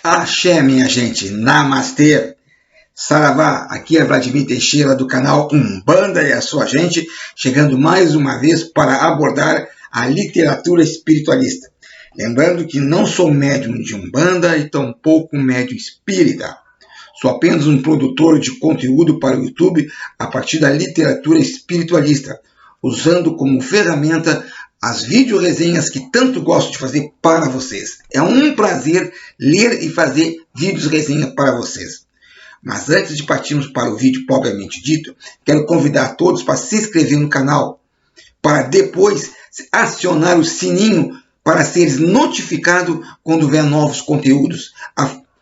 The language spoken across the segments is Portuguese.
Axé, minha gente, namastê, saravá, aqui é Vladimir Teixeira do canal Umbanda e a sua gente, chegando mais uma vez para abordar a literatura espiritualista. Lembrando que não sou médium de Umbanda e tampouco médium espírita. Sou apenas um produtor de conteúdo para o YouTube a partir da literatura espiritualista, usando como ferramenta as videoresenhas que tanto gosto de fazer para vocês. É um prazer ler e fazer vídeos resenha para vocês. Mas antes de partirmos para o vídeo propriamente dito, quero convidar todos para se inscrever no canal, para depois acionar o sininho para seres notificado quando vier novos conteúdos.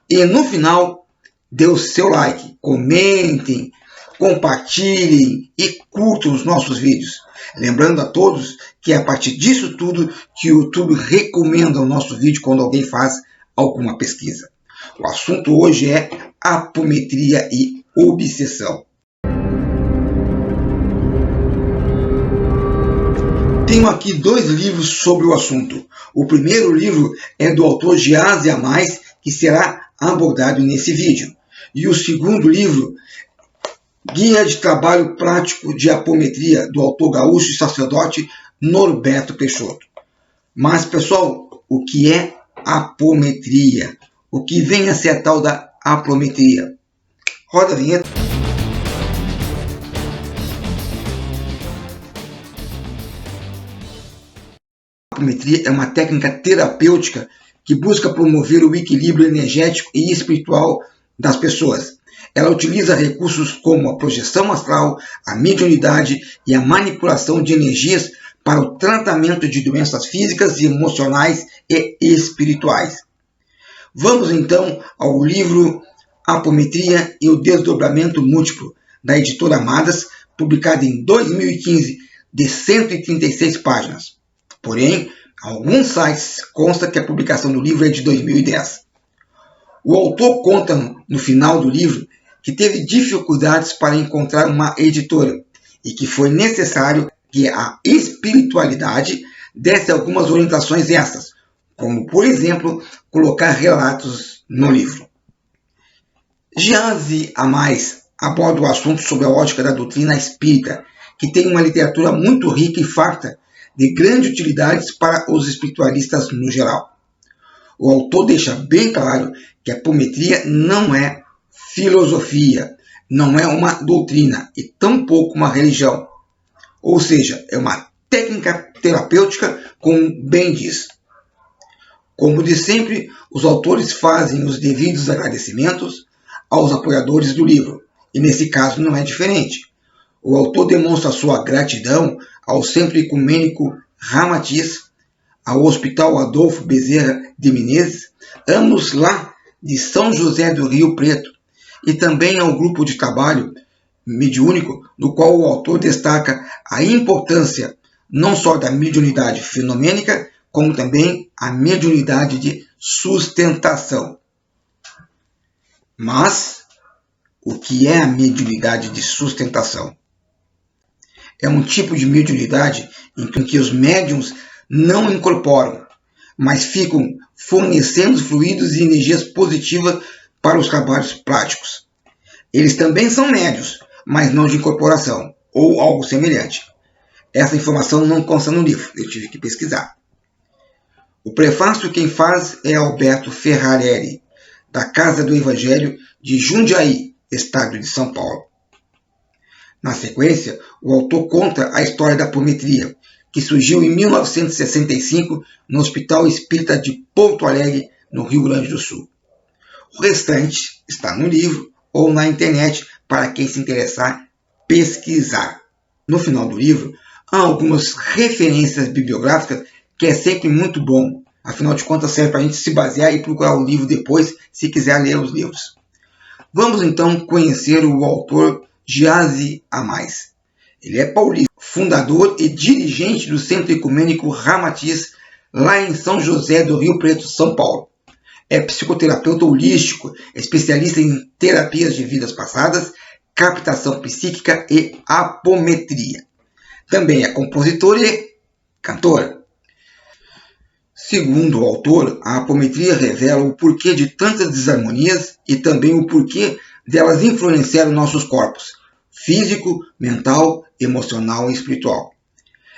E no final, dê o seu like, comentem, compartilhem e curtam os nossos vídeos. Lembrando a todos que é a partir disso tudo que o YouTube recomenda o nosso vídeo quando alguém faz alguma pesquisa. O assunto hoje é apometria e obsessão. Tenho aqui dois livros sobre o assunto. O primeiro livro é do autor Giazi Amais, que será abordado nesse vídeo. E o segundo livro, Guia de Trabalho Prático de Apometria, do autor gaúcho e sacerdote Norberto Peixoto. Mas, pessoal, o que é apometria? O que vem a ser a tal da apometria? Roda a vinheta. A apometria é uma técnica terapêutica que busca promover o equilíbrio energético e espiritual das pessoas. Ela utiliza recursos como a projeção astral, a mediunidade e a manipulação de energias para o tratamento de doenças físicas, emocionais e espirituais. Vamos então ao livro Apometria e o Desdobramento Múltiplo, da editora Amadas, publicado em 2015, de 136 páginas. Porém, alguns sites consta que a publicação do livro é de 2010. O autor conta no final do livro que teve dificuldades para encontrar uma editora e que foi necessário que a espiritualidade desse algumas orientações essas, como, por exemplo, colocar relatos no livro. Giazi Amais aborda o assunto sob a ótica da doutrina espírita, que tem uma literatura muito rica e farta de grandes utilidades para os espiritualistas no geral. O autor deixa bem claro que a apometria não é filosofia, não é uma doutrina e tampouco uma religião. Ou seja, é uma técnica terapêutica, como bem diz. Como de sempre, os autores fazem os devidos agradecimentos aos apoiadores do livro, e nesse caso não é diferente. O autor demonstra sua gratidão ao Centro Ecumênico Ramatiz, ao Hospital Adolfo Bezerra de Menezes, ambos lá de São José do Rio Preto, e também ao grupo de trabalho mediúnico, no qual o autor destaca a importância não só da mediunidade fenomênica, como também a mediunidade de sustentação. Mas, o que é a mediunidade de sustentação? É um tipo de mediunidade em que os médiuns não incorporam, mas ficam fornecendo fluidos e energias positivas para os trabalhos práticos. Eles também são médiuns, mas não de incorporação, ou algo semelhante. Essa informação não consta no livro, eu tive que pesquisar. O prefácio quem faz é Alberto Ferrarelli, da Casa do Evangelho de Jundiaí, estado de São Paulo. Na sequência, o autor conta a história da apometria, que surgiu em 1965 no Hospital Espírita de Porto Alegre, no Rio Grande do Sul. O restante está no livro ou na internet para quem se interessar pesquisar. No final do livro, há algumas referências bibliográficas que é sempre muito bom. Afinal de contas, serve para a gente se basear e procurar o livro depois, se quiser ler os livros. Vamos então conhecer o autor Giazi Amais. Ele é paulista, fundador e dirigente do Centro Ecumênico Ramatiz, lá em São José do Rio Preto, São Paulo. É psicoterapeuta holístico, especialista em terapias de vidas passadas, captação psíquica e apometria. Também é compositor e cantor. Segundo o autor, a apometria revela o porquê de tantas desarmonias e também o porquê delas influenciaram nossos corpos, físico, mental, emocional e espiritual.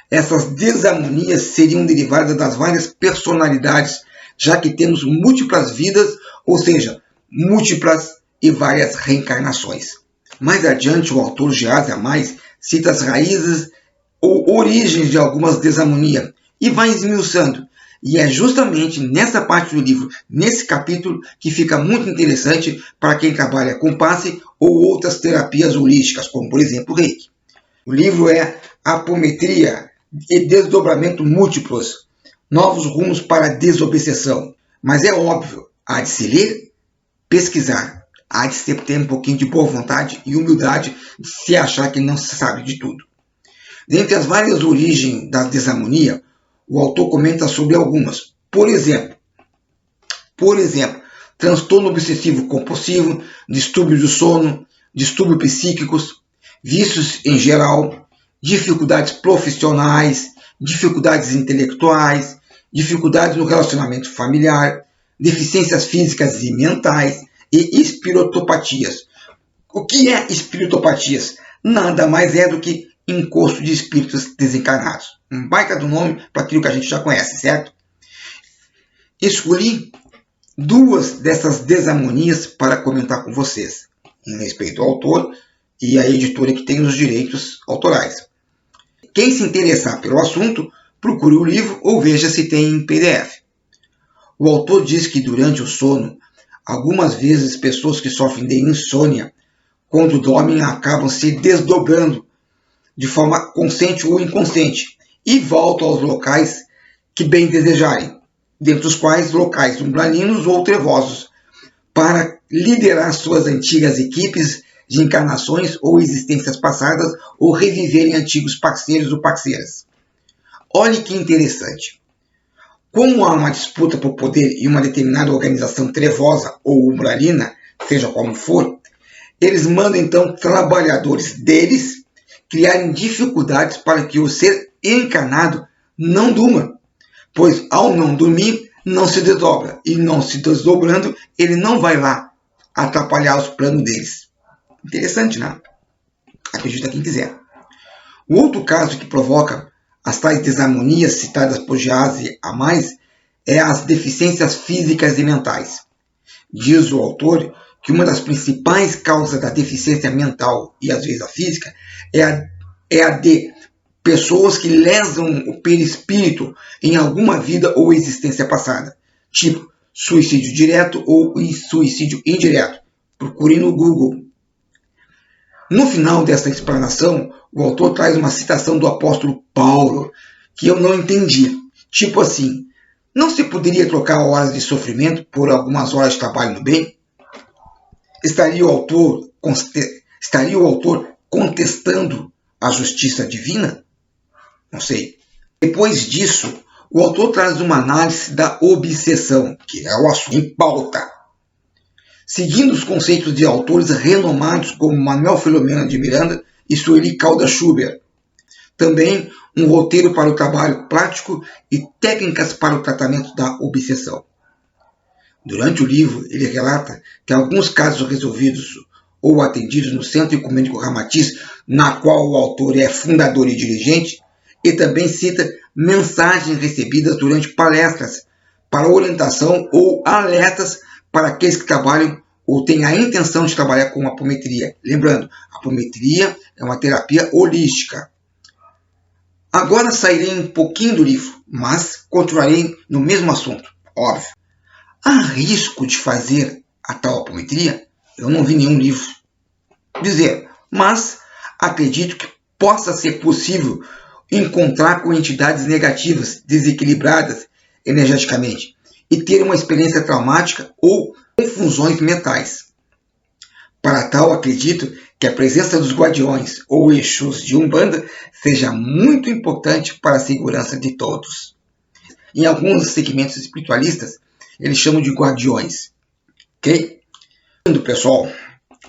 Essas desarmonias seriam derivadas das várias personalidades, já que temos múltiplas vidas, ou seja, múltiplas e várias reencarnações. Mais adiante, o autor Geazi Amais cita as raízes ou origens de algumas desarmonias e vai esmiuçando. E é justamente nessa parte do livro, nesse capítulo, que fica muito interessante para quem trabalha com passe ou outras terapias holísticas, como por exemplo o Reiki. O livro é Apometria e Desdobramento Múltiplos, Novos Rumos para a Desobsessão. Mas é óbvio, há de se ler, pesquisar, há de se ter um pouquinho de boa vontade e humildade de se achar que não se sabe de tudo. Dentre as várias origens da desarmonia, o autor comenta sobre algumas. Por exemplo, transtorno obsessivo compulsivo, distúrbio do sono, distúrbios psíquicos, vícios em geral, dificuldades profissionais, dificuldades intelectuais, dificuldades no relacionamento familiar, deficiências físicas e mentais e espiritopatias. O que é espiritopatias? Nada mais é do que encosto de espíritos desencarnados. Um baita do nome para aquilo que a gente já conhece, certo? Escolhi duas dessas desarmonias para comentar com vocês, em respeito ao autor e à editora que tem os direitos autorais. Quem se interessar pelo assunto, procure o livro ou veja se tem em PDF. O autor diz que durante o sono, algumas vezes pessoas que sofrem de insônia, quando dormem, acabam se desdobrando de forma consciente ou inconsciente e voltam aos locais que bem desejarem, dentre os quais locais umbralinos ou trevosos, para liderar suas antigas equipes de encarnações ou existências passadas ou reviverem antigos parceiros ou parceiras. Olhe que interessante. Como há uma disputa por poder em uma determinada organização trevosa ou umbralina, seja como for, eles mandam então trabalhadores deles criarem dificuldades para que o ser encarnado não durma, pois ao não dormir não se desdobra, e não se desdobrando ele não vai lá atrapalhar os planos deles. Interessante, né? Acredita quem quiser. O outro caso que provoca as tais desarmonias citadas por Geazi Amais é as deficiências físicas e mentais. Diz o autor que uma das principais causas da deficiência mental e às vezes a física é a de pessoas que lesam o perispírito em alguma vida ou existência passada, tipo suicídio direto ou suicídio indireto. Procure no Google. No final dessa explanação, o autor traz uma citação do apóstolo Paulo, que eu não entendi. Tipo assim, não se poderia trocar horas de sofrimento por algumas horas de trabalho no bem? Estaria o autor contestando a justiça divina? Não sei. Depois disso, o autor traz uma análise da obsessão, que é o assunto em pauta. Seguindo os conceitos de autores renomados como Manuel Filomeno de Miranda e Sueli Caldas Schubert. Também um roteiro para o trabalho prático e técnicas para o tratamento da obsessão. Durante o livro, ele relata que alguns casos resolvidos ou atendidos no Centro Ecumênico Ramatiz, na qual o autor é fundador e dirigente, e também cita mensagens recebidas durante palestras para orientação ou alertas para aqueles que trabalham ou têm a intenção de trabalhar com apometria. Lembrando, a apometria é uma terapia holística. Agora sairei um pouquinho do livro, mas continuarei no mesmo assunto, óbvio. Há risco de fazer a tal apometria? Eu não vi nenhum livro dizer, mas acredito que possa ser possível encontrar com entidades negativas, desequilibradas energeticamente, e ter uma experiência traumática ou confusões mentais. Para tal, acredito que a presença dos guardiões ou exus de Umbanda seja muito importante para a segurança de todos. Em alguns segmentos espiritualistas, eles chamam de guardiões. Ok? Pessoal,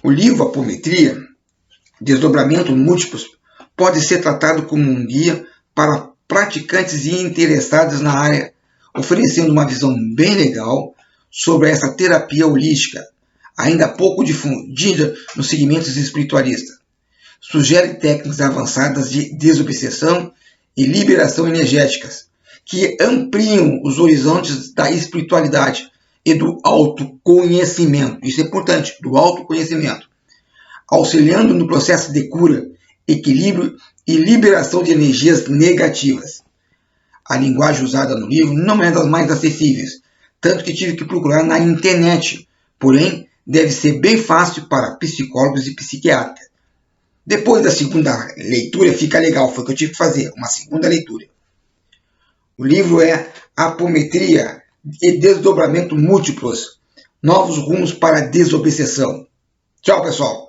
o livro Apometria, Desdobramento Múltiplos, pode ser tratado como um guia para praticantes e interessados na área oferecendo uma visão bem legal sobre essa terapia holística, ainda pouco difundida nos segmentos espiritualistas. Sugere técnicas avançadas de desobsessão e liberação energéticas, que ampliam os horizontes da espiritualidade e do autoconhecimento. Isso é importante, do autoconhecimento, auxiliando no processo de cura, equilíbrio e liberação de energias negativas. A linguagem usada no livro não é das mais acessíveis, tanto que tive que procurar na internet, porém deve ser bem fácil para psicólogos e psiquiatras. Depois da segunda leitura fica legal, foi o que eu tive que fazer, uma segunda leitura. O livro é Apometria e Desdobramento Múltiplos, Novos Rumos para a Desobsessão. Tchau, pessoal!